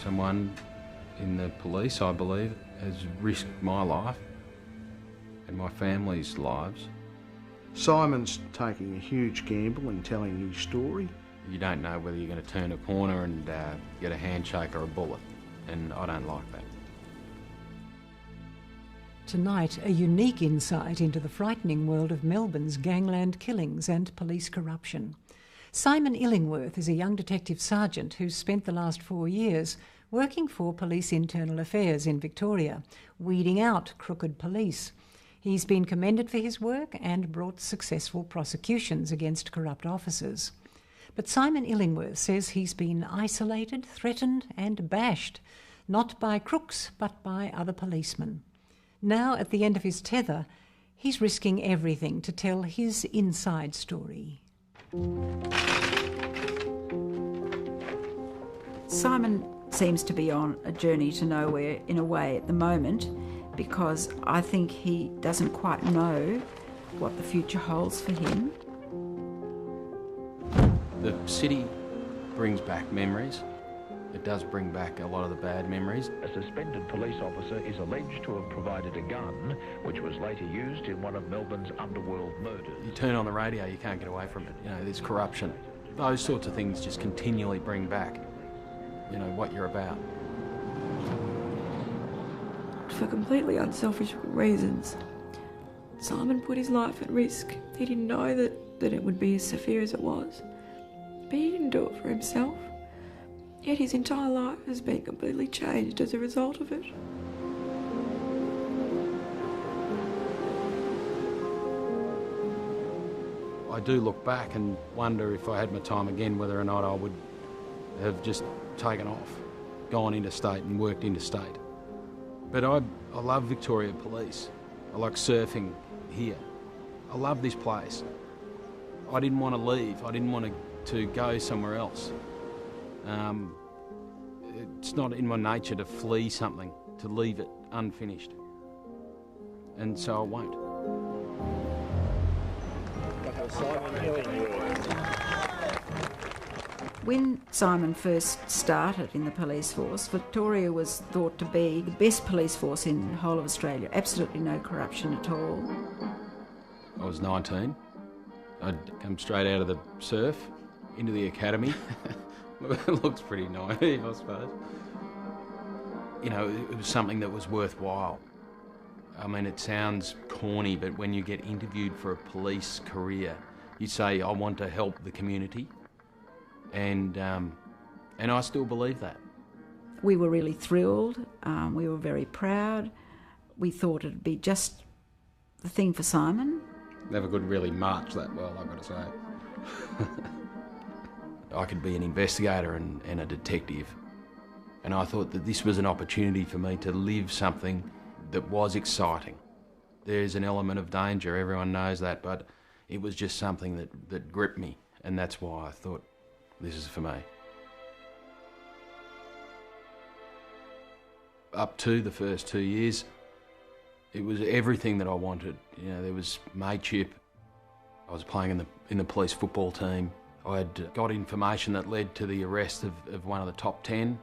Someone in the police, I believe, has risked my life and my family's lives. Simon's taking a huge gamble in telling his story. You don't know whether you're going to turn a corner and get a handshake or a bullet, and I don't like that. Tonight, a unique insight into the frightening world of Melbourne's gangland killings and police corruption. Simon Illingworth is a young detective sergeant who's spent the last 4 years working for Police Internal Affairs in Victoria, weeding out crooked police. He's been commended for his work and brought successful prosecutions against corrupt officers. But Simon Illingworth says he's been isolated, threatened and bashed, not by crooks but by other policemen. Now, at the end of his tether, he's risking everything to tell his inside story. Simon seems to be on a journey to nowhere in a way at the moment, because I think he doesn't quite know what the future holds for him. The city brings back memories. It does bring back a lot of the bad memories. A suspended police officer is alleged to have provided a gun, which was later used in one of Melbourne's underworld murders. You turn on the radio, you can't get away from it. You know, there's corruption. Those sorts of things just continually bring back, you know, what you're about. For completely unselfish reasons, Simon put his life at risk. He didn't know that it would be as severe as it was. But he didn't do it for himself. Yet his entire life has been completely changed as a result of it. I do look back and wonder if I had my time again, whether or not I would have just taken off, gone interstate and worked interstate. But I love Victoria Police. I like surfing here. I love this place. I didn't want to leave. I didn't want to go somewhere else. It's not in my nature to flee something, to leave it unfinished. And so I won't. When Simon first started in the police force, Victoria was thought to be the best police force in the whole of Australia. Absolutely no corruption at all. I was 19. I'd come straight out of the surf into the academy. It looks pretty naive, I suppose. You know, it was something that was worthwhile. I mean, it sounds corny, but when you get interviewed for a police career, you say, I want to help the community. And I still believe that. We were really thrilled. We were very proud. We thought it'd be just the thing for Simon. Never could really march that well, I've got to say. I could be an investigator and a detective. And I thought that this was an opportunity for me to live something that was exciting. There's an element of danger, everyone knows that, but it was just something that gripped me, and that's why I thought, this is for me. Up to the first 2 years, it was everything that I wanted. You know, there was mateship. I was playing in the police football team. I had got information that led to the arrest of one of the top 10,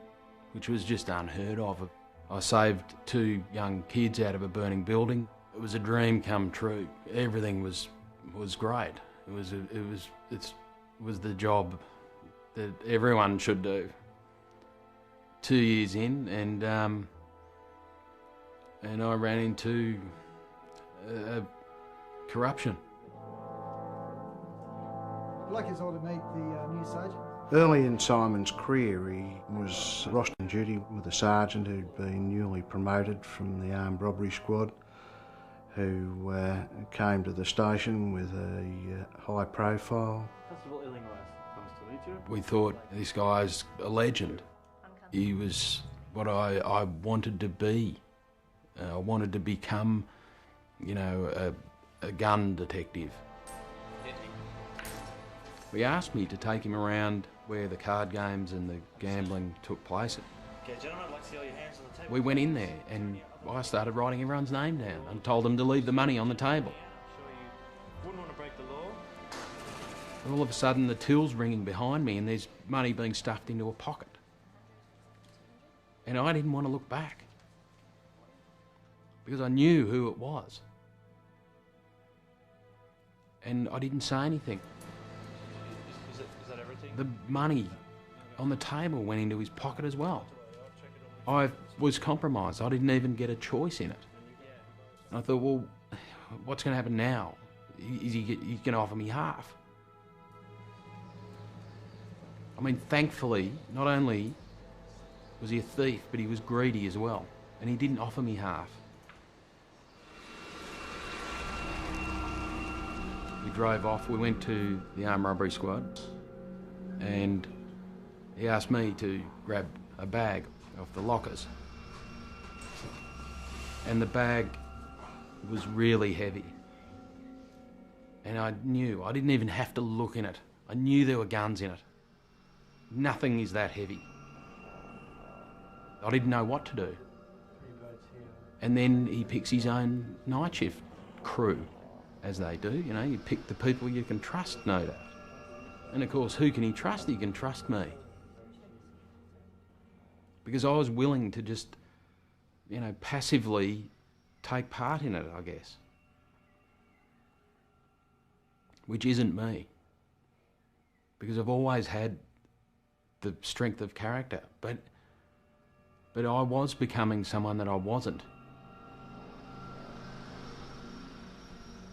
which was just unheard of. I saved 2 young kids out of a burning building. It was a dream come true. Everything was great. It was the job that everyone should do. 2 years in, and I ran into corruption. I'd like you all to meet the new sergeant. Early in Simon's career, he was rostering duty with a sergeant who'd been newly promoted from the armed robbery squad, who came to the station with a high profile. Constable Illingworth, nice to meet you. We thought, this guy's a legend. He was what I wanted to be. I wanted to become, you know, a gun detective. He asked me to take him around where the card games and the gambling took place. Okay, gentlemen, I'd like to see all your hands on the table. We went in there and I started writing everyone's name down and told them to leave the money on the table. I'm sure you wouldn't want to break the law. And all of a sudden the till's ringing behind me and there's money being stuffed into a pocket. And I didn't want to look back because I knew who it was. And I didn't say anything. Is that everything? The money on the table went into his pocket as well. I was compromised. I didn't even get a choice in it. And I thought, well, what's going to happen now? He's going to offer me half. I mean, thankfully, not only was he a thief, but he was greedy as well. And he didn't offer me half. We drove off. We went to the armed robbery squad. And he asked me to grab a bag off the lockers. And the bag was really heavy. And I knew, I didn't even have to look in it. I knew there were guns in it. Nothing is that heavy. I didn't know what to do. And then he picks his own night shift crew, as they do. You know, you pick the people you can trust, no doubt. And of course, who can he trust? He can trust me. Because I was willing to just, you know, passively take part in it, I guess. Which isn't me. Because I've always had the strength of character. But I was becoming someone that I wasn't.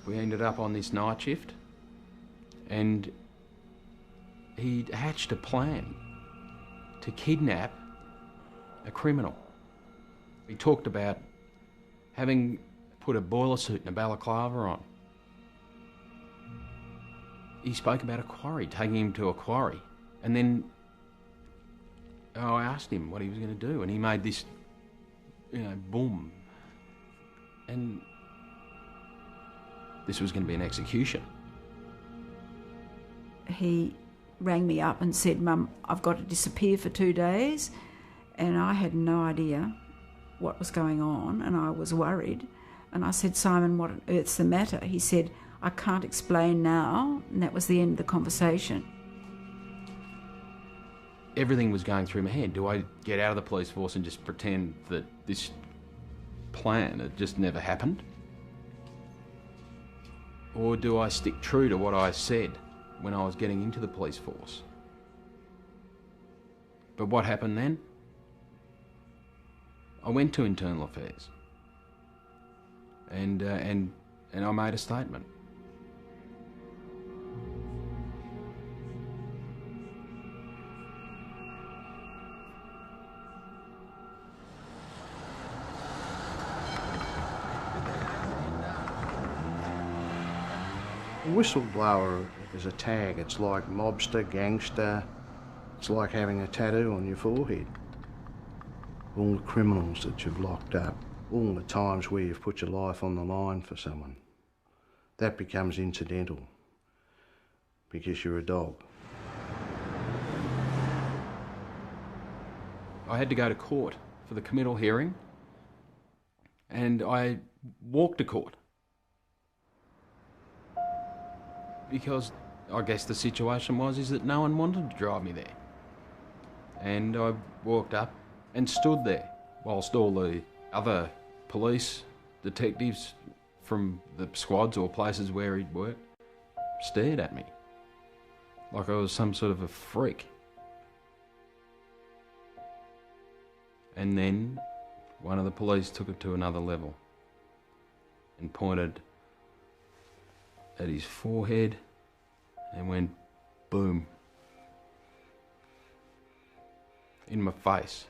We ended up on this night shift, and he'd hatched a plan to kidnap a criminal. He talked about having put a boiler suit and a balaclava on. He spoke about a quarry, taking him to a quarry, and then I asked him what he was going to do, and he made this, you know, boom. And this was going to be an execution. He rang me up and said, "Mum, I've got to disappear for 2 days." And I had no idea what was going on, and I was worried. And I said, "Simon, what on earth's the matter?" He said, "I can't explain now." And that was the end of the conversation. Everything was going through my head. Do I get out of the police force and just pretend that this plan had just never happened? Or do I stick true to what I said when I was getting into the police force? But what happened then? I went to Internal Affairs and I made a statement. A whistleblower is a tag. It's like mobster, gangster. It's like having a tattoo on your forehead. All the criminals that you've locked up, all the times where you've put your life on the line for someone, that becomes incidental because you're a dog. I had to go to court for the committal hearing, and I walked to court because I guess the situation was that no one wanted to drive me there. And I walked up and stood there whilst all the other police, detectives from the squads or places where he'd worked stared at me like I was some sort of a freak. And then one of the police took it to another level and pointed at his forehead and went boom in my face.